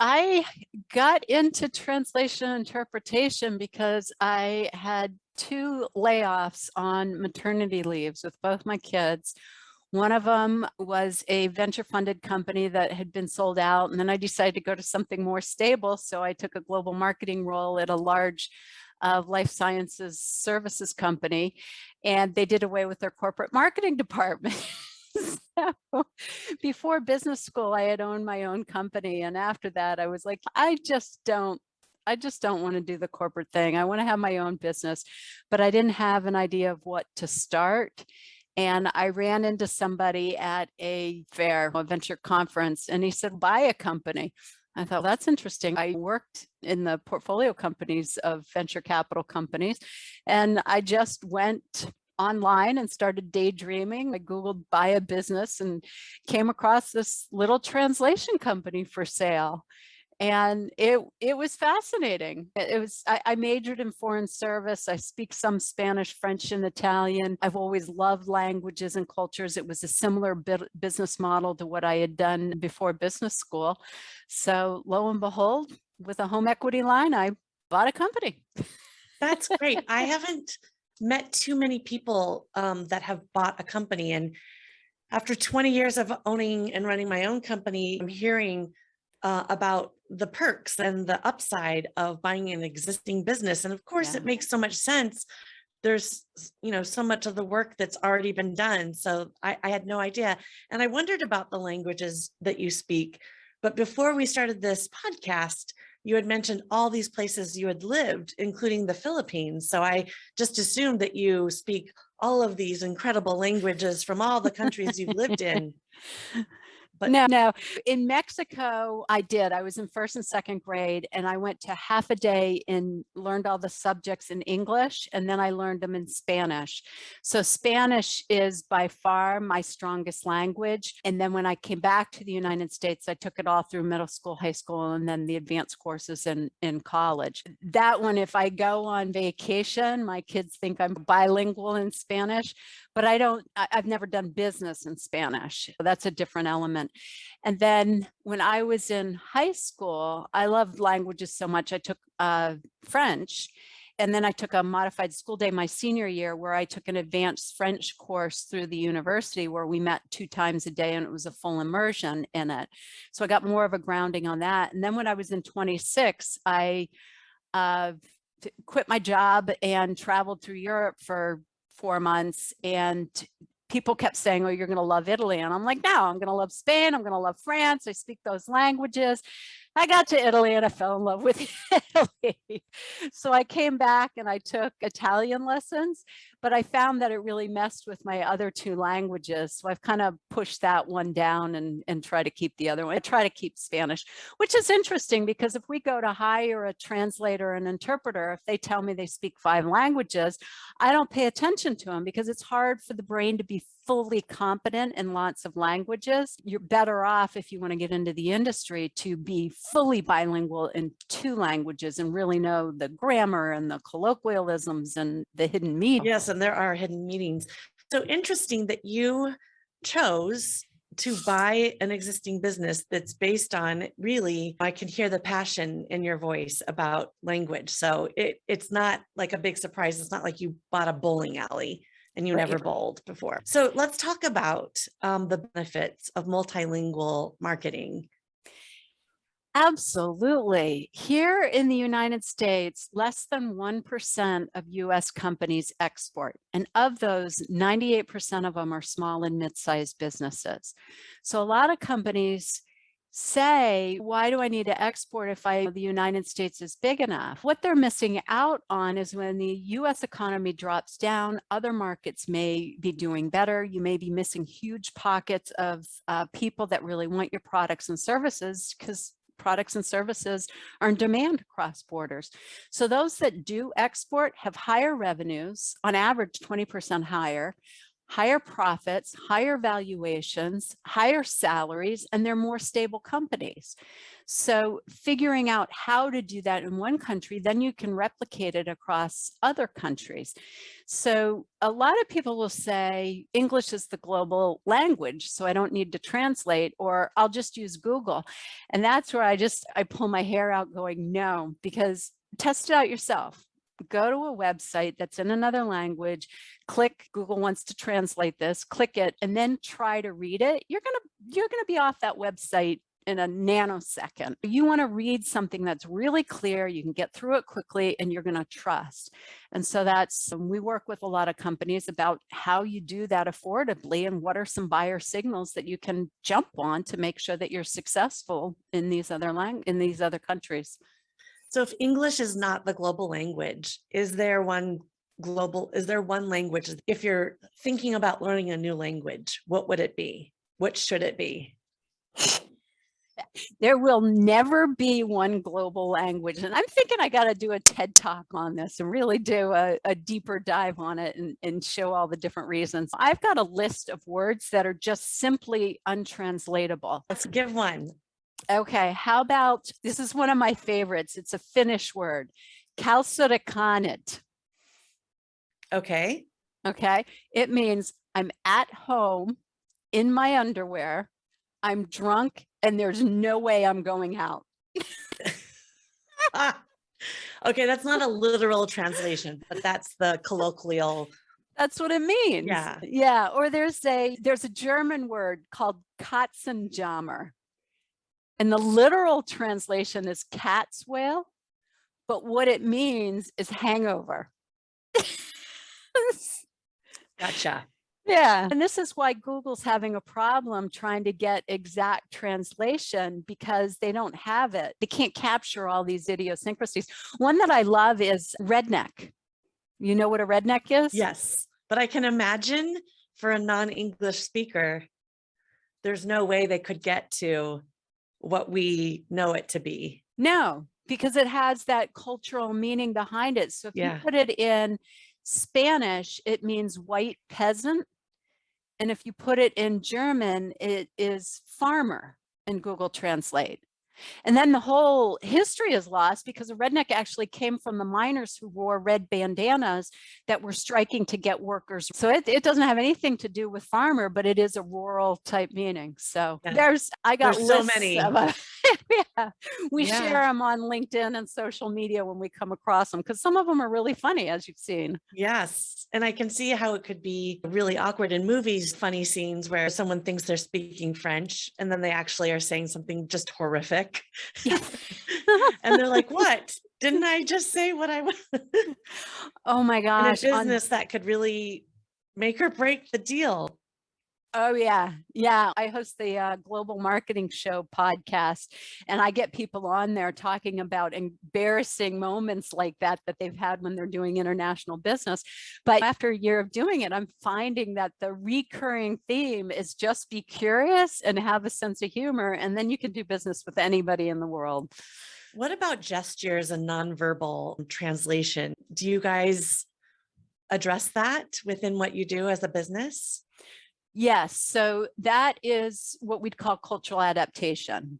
I got into translation interpretation because I had two layoffs on maternity leaves with both my kids. One of them was a venture funded company that had been sold out. And then I decided to go to something more stable. So I took a global marketing role at a large life sciences services company, and they did away with their corporate marketing department. So before business school, I had owned my own company. And after that, I was like, I just don't want to do the corporate thing. I want to have my own business, but I didn't have an idea of what to start. And I ran into somebody at a fair, a venture conference, and he said, buy a company. I thought, that's interesting. I worked in the portfolio companies of venture capital companies, and I just went online and started daydreaming. I Googled buy a business and came across this little translation company for sale. And it was fascinating. I majored in foreign service. I speak some Spanish, French, and Italian. I've always loved languages and cultures. It was a similar business model to what I had done before business school. So lo and behold, with a home equity line, I bought a company. That's great. I haven't met too many people that have bought a company. And after 20 years of owning and running my own company, I'm hearing about the perks and the upside of buying an existing business. And of course, Yeah. it makes so much sense. There's, so much of the work that's already been done. So I had no idea. And I wondered about the languages that you speak. But before we started this podcast, you had mentioned all these places you had lived, including the Philippines. So I just assumed that you speak all of these incredible languages from all the countries you've lived in. But No. In Mexico, I did. I was in first and second grade, and I went to half a day and learned all the subjects in English, and then I learned them in Spanish. So Spanish is by far my strongest language. And then when I came back to the United States, I took it all through middle school, high school, and then the advanced courses in college. That one, if I go on vacation, my kids think I'm bilingual in Spanish, but I've never done business in Spanish. That's a different element. And then when I was in high school, I loved languages so much. I took French, and then I took a modified school day my senior year where I took an advanced French course through the university where we met 2 times a day, and it was a full immersion in it. So I got more of a grounding on that. And then when I was in 26, I quit my job and traveled through Europe for 4 months, and people kept saying, oh, you're going to love Italy. And I'm like, no, I'm going to love Spain. I'm going to love France. I speak those languages. I got to Italy and I fell in love with Italy. So I came back and I took Italian lessons, but I found that it really messed with my other 2 languages. So I've kind of pushed that one down and try to keep the other one. I try to keep Spanish, which is interesting because if we go to hire a translator and interpreter, if they tell me they speak 5 languages, I don't pay attention to them because it's hard for the brain to be fully competent in lots of languages. You're better off if you want to get into the industry to be fully bilingual in 2 languages and really know the grammar and the colloquialisms and the hidden meaning. Yes, and there are hidden meanings. So interesting that you chose to buy an existing business that's based on, really, I can hear the passion in your voice about language. So it's not like a big surprise. It's not like you bought a bowling alley and you never bowled before. So let's talk about the benefits of multilingual marketing. Absolutely. Here in the United States, less than 1% of US companies export. And of those, 98% of them are small and mid-sized businesses. So a lot of companies say, why do I need to export if the United States is big enough? What they're missing out on is when the US economy drops down, other markets may be doing better. You may be missing huge pockets of people that really want your products and services because products and services are in demand across borders. So those that do export have higher revenues, on average 20% higher profits, higher valuations, higher salaries, and they're more stable companies. So figuring out how to do that in one country, then you can replicate it across other countries. So a lot of people will say English is the global language, so I don't need to translate, or I'll just use Google. And that's where I pull my hair out going, no, because test it out yourself. Go to a website that's in another language, click Google wants to translate this, click it, and then try to read it. You're gonna be off that website in a nanosecond. You want to read something that's really clear, you can get through it quickly, and you're going to trust. And so we work with a lot of companies about how you do that affordably and what are some buyer signals that you can jump on to make sure that you're successful in these other countries. So if English is not the global language, is there one language? If you're thinking about learning a new language, what would it be? What should it be? There will never be one global language. And I'm thinking I got to do a TED Talk on this and really do a deeper dive on it and show all the different reasons. I've got a list of words that are just simply untranslatable. Let's give one. Okay, how about, this is one of my favorites. It's a Finnish word, kalsurikanit. Okay. Okay, it means I'm at home in my underwear, I'm drunk, and there's no way I'm going out. Okay, that's not a literal translation, but that's the colloquial. That's what it means. Yeah. Yeah. Or there's a German word called Katzenjammer. And the literal translation is cat's whale, but what it means is hangover. Gotcha. Yeah. And this is why Google's having a problem trying to get exact translation, because they don't have it. They can't capture all these idiosyncrasies. One that I love is redneck. You know what a redneck is? Yes. But I can imagine for a non-English speaker, there's no way they could get to what we know it to be. No, because it has that cultural meaning behind it. So if you put it in Spanish, it means white peasant. And if you put it in German, it is farmer in Google Translate. And then the whole history is lost because a redneck actually came from the miners who wore red bandanas that were striking to get workers. So it doesn't have anything to do with farmer, but it is a rural type meaning. So there's so many. Yeah, we share them on LinkedIn and social media when we come across them, because some of them are really funny, as you've seen. Yes. And I can see how it could be really awkward in movies, funny scenes where someone thinks they're speaking French and then they actually are saying something just horrific. Yes. And they're like, what? Didn't I just say what I want? Oh my gosh. In a business that could really make or break the deal. Oh, yeah. Yeah. I host the Global Marketing Show podcast, and I get people on there talking about embarrassing moments like that they've had when they're doing international business. But after a year of doing it, I'm finding that the recurring theme is just be curious and have a sense of humor, and then you can do business with anybody in the world. What about gestures and nonverbal translation? Do you guys address that within what you do as a business? Yes, so that is what we'd call cultural adaptation.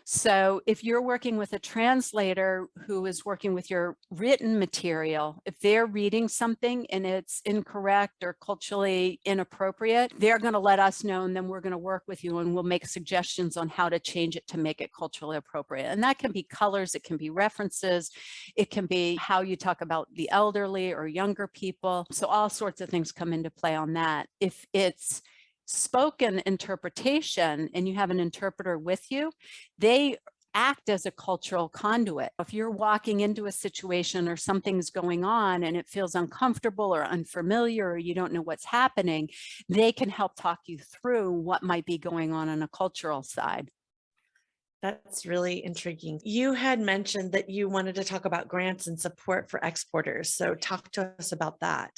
So if you're working with a translator who is working with your written material, if they're reading something and it's incorrect or culturally inappropriate, they're going to let us know, and then we're going to work with you and we'll make suggestions on how to change it to make it culturally appropriate. And that can be colors, it can be references, it can be how you talk about the elderly or younger people. So all sorts of things come into play on that. If it's spoken interpretation and you have an interpreter with you, they act as a cultural conduit. If you're walking into a situation or something's going on and it feels uncomfortable or unfamiliar, or you don't know what's happening, they can help talk you through what might be going on a cultural side. That's really intriguing. You had mentioned that you wanted to talk about grants and support for exporters. So talk to us about that.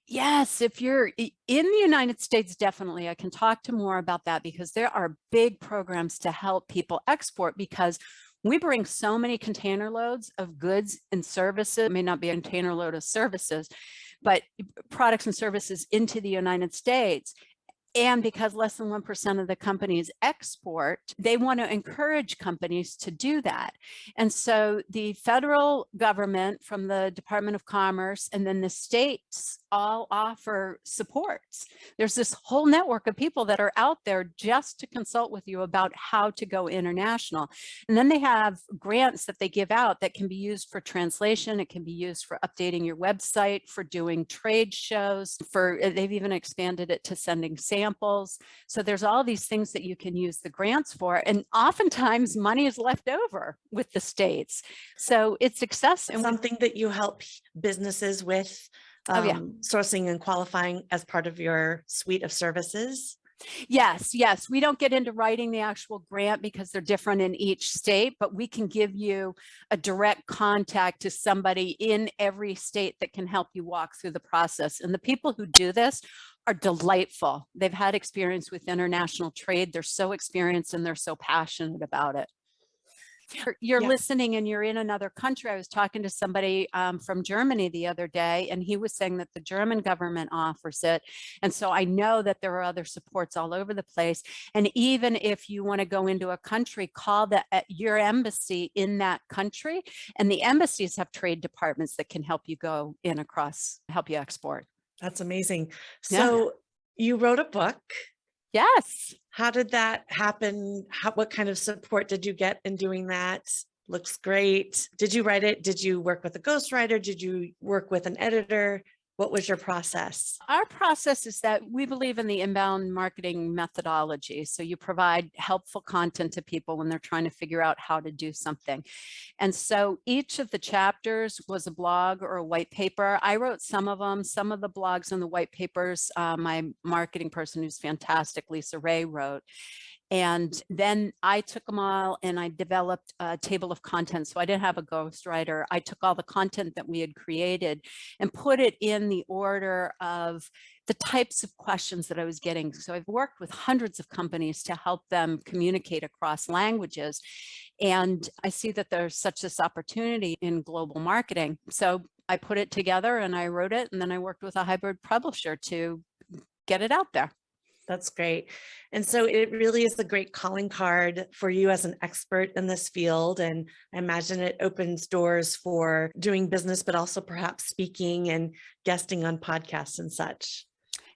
Yes, if you're in the United States, definitely. I can talk to more about that, because there are big programs to help people export, because we bring so many container loads of goods and services. It may not be a container load of services, but products and services into the United States. And because less than 1% of the companies export, they want to encourage companies to do that. And so the federal government from the Department of Commerce and then the states all offer supports. There's this whole network of people that are out there just to consult with you about how to go international. And then they have grants that they give out that can be used for translation. It can be used for updating your website, for doing trade shows, they've even expanded it to sending samples. So there's all these things that you can use the grants for. And oftentimes money is left over with the states. So it's accessible. Something that you help businesses with, sourcing and qualifying as part of your suite of services? Yes, yes. We don't get into writing the actual grant because they're different in each state, but we can give you a direct contact to somebody in every state that can help you walk through the process. And the people who do this are delightful. They've had experience with international trade. They're so experienced and they're so passionate about it. You're Yeah. listening and you're in another country. I was talking to somebody from Germany the other day, and he was saying that the German government offers it. And so I know that there are other supports all over the place. And even if you want to go into a country, call your embassy in that country. And the embassies have trade departments that can help you go in across, help you export. That's amazing. Yeah. So you wrote a book. Yes. How did that happen? What kind of support did you get in doing that? Looks great. Did you write it? Did you work with a ghostwriter? Did you work with an editor? What was your process? Our process is that we believe in the inbound marketing methodology. So you provide helpful content to people when they're trying to figure out how to do something. And so each of the chapters was a blog or a white paper. I wrote some of them. Some of the blogs and the white papers, my marketing person who's fantastic, Lisa Ray, wrote. And then I took them all and I developed a table of contents. So I didn't have a ghostwriter. I took all the content that we had created and put it in the order of the types of questions that I was getting. So I've worked with hundreds of companies to help them communicate across languages. And I see that there's such this opportunity in global marketing. So I put it together and I wrote it, and then I worked with a hybrid publisher to get it out there. That's great. And so it really is a great calling card for you as an expert in this field. And I imagine it opens doors for doing business, but also perhaps speaking and guesting on podcasts and such.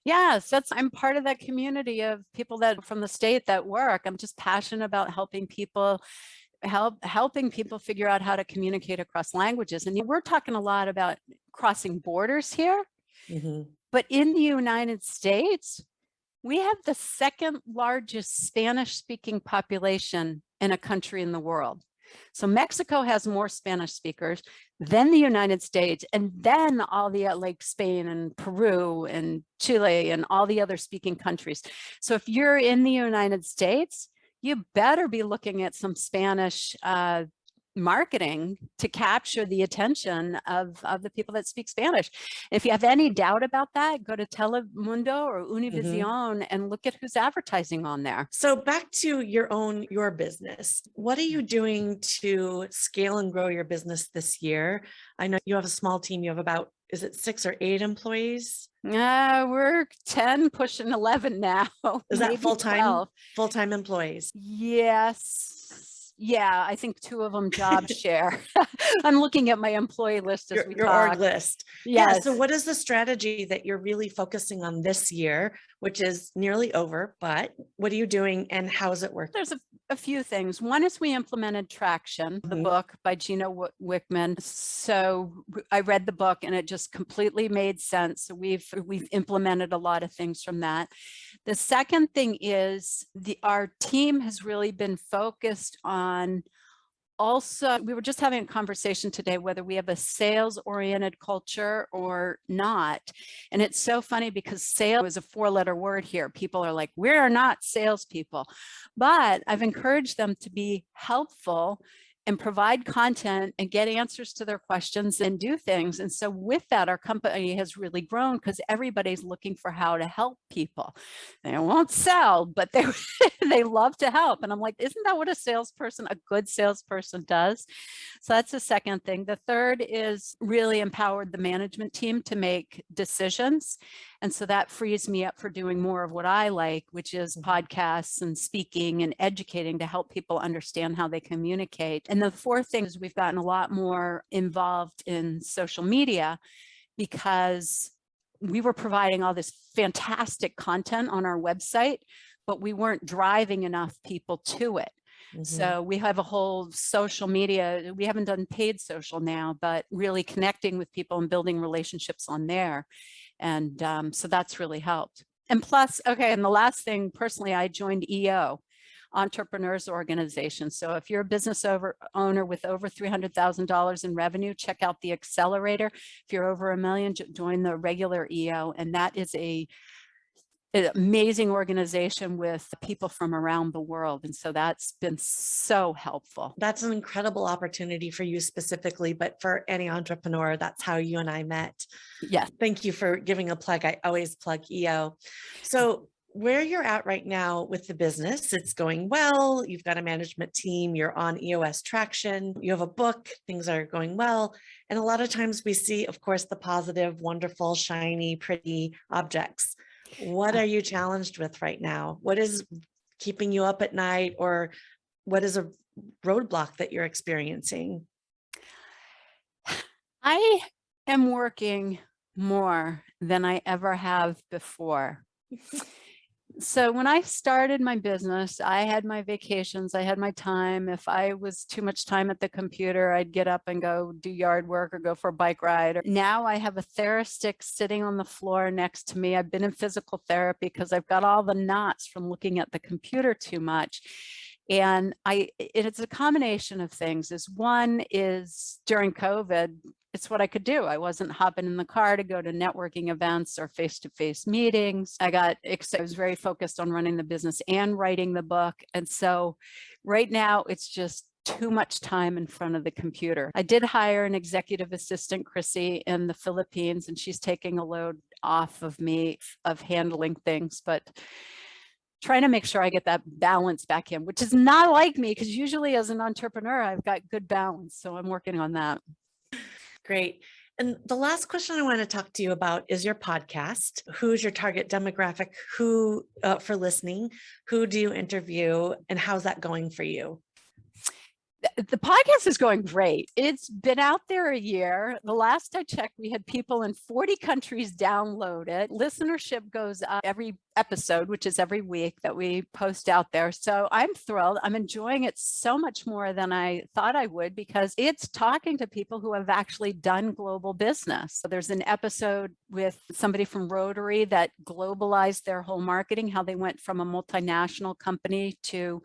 Yes, I'm part of that community of people that from the state that work. I'm just passionate about helping people figure out how to communicate across languages. And we're talking a lot about crossing borders here, but in the United States, we have the second largest Spanish speaking population in a country in the world. So Mexico has more Spanish speakers than the United States, and then all the like Spain and Peru and Chile and all the other speaking countries. So if you're in the United States, you better be looking at some Spanish marketing to capture the attention of the people that speak Spanish. If you have any doubt about that, go to Telemundo or Univision and look at who's advertising on there. So back to your business. What are you doing to scale and grow your business this year? I know you have a small team. You have about, is it 6 or 8 employees? We're 10 pushing 11 now. Is that full-time employees? Yes. Yeah, I think 2 of them job share. I'm looking at my employee list as we talk. Your org list. Yes. Yeah. So what is the strategy that you're really focusing on this year, which is nearly over, but what are you doing and how is it working? There's a few things. One is we implemented Traction, the book by Gina Wickman. So I read the book and it just completely made sense. So we've implemented a lot of things from that. The second thing is our team has really been focused on also, we were just having a conversation today whether we have a sales-oriented culture or not. And it's so funny because sales is a 4-letter word here. People are like, we are not salespeople. But I've encouraged them to be helpful and provide content and get answers to their questions and do things. And so with that, our company has really grown because everybody's looking for how to help people. They won't sell, but they love to help. And I'm like, isn't that what a good salesperson does? So that's the second thing. The third is really empowered the management team to make decisions. And so that frees me up for doing more of what I like, which is podcasts and speaking and educating to help people understand how they communicate. And the fourth thing is we've gotten a lot more involved in social media because we were providing all this fantastic content on our website, but we weren't driving enough people to it. So we have a whole social media. We haven't done paid social now, but really connecting with people and building relationships on there. And so that's really helped. And plus, okay, and the last thing, personally, I joined EO, Entrepreneurs Organization. So if you're a business owner with over $300,000 in revenue, check out the accelerator. If you're over $1 million, join the regular EO. And that is an amazing organization with people from around the world. And so that's been so helpful. That's an incredible opportunity for you specifically, but for any entrepreneur, that's how you and I met. Yeah. Thank you for giving a plug. I always plug EO. So where you're at right now with the business, it's going well. You've got a management team, you're on EOS traction, you have a book, things are going well. And a lot of times we see, of course, the positive, wonderful, shiny, pretty objects. What are you challenged with right now? What is keeping you up at night, or what is a roadblock that you're experiencing? I am working more than I ever have before. So when I started my business, I had my vacations, I had my time. If I was too much time at the computer, I'd get up and go do yard work or go for a bike ride. Now I have a Therastick sitting on the floor next to me. I've been in physical therapy because I've got all the knots from looking at the computer too much. And it's a combination of things. One is during COVID, it's what I could do. I wasn't hopping in the car to go to networking events or face-to-face meetings. I was very focused on running the business and writing the book. And so right now it's just too much time in front of the computer. I did hire an executive assistant, Chrissy, in the Philippines, and she's taking a load off of me of handling things, but trying to make sure I get that balance back in, which is not like me, because usually as an entrepreneur, I've got good balance. So I'm working on that. Great. And the last question I want to talk to you about is your podcast. Who's your target demographic? Who for listening? Who do you interview? And how's that going for you? The podcast is going great. It's been out there a year. The last I checked, we had people in 40 countries download it. Listenership goes up every episode, which is every week that we post out there. So I'm thrilled. I'm enjoying it so much more than I thought I would, because it's talking to people who have actually done global business. So there's an episode with somebody from Rotary that globalized their whole marketing, how they went from a multinational company to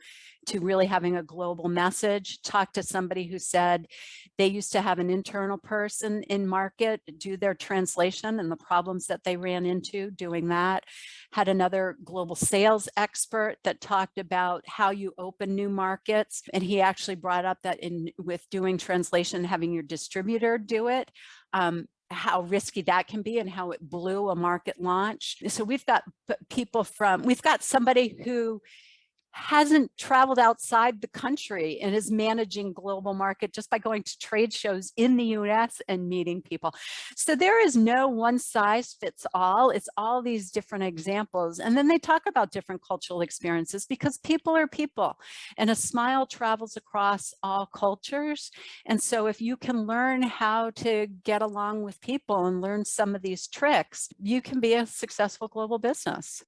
really having a global message. Talked to somebody who said they used to have an internal person in market do their translation and the problems that they ran into doing that. Had another global sales expert that talked about how you open new markets. And he actually brought up that with doing translation, having your distributor do it, how risky that can be and how it blew a market launch. So we've got somebody who hasn't traveled outside the country and is managing global market just by going to trade shows in the US and meeting people. So there is no one size fits all. It's all these different examples. And then they talk about different cultural experiences, because people are people and a smile travels across all cultures. And so if you can learn how to get along with people and learn some of these tricks, you can be a successful global business.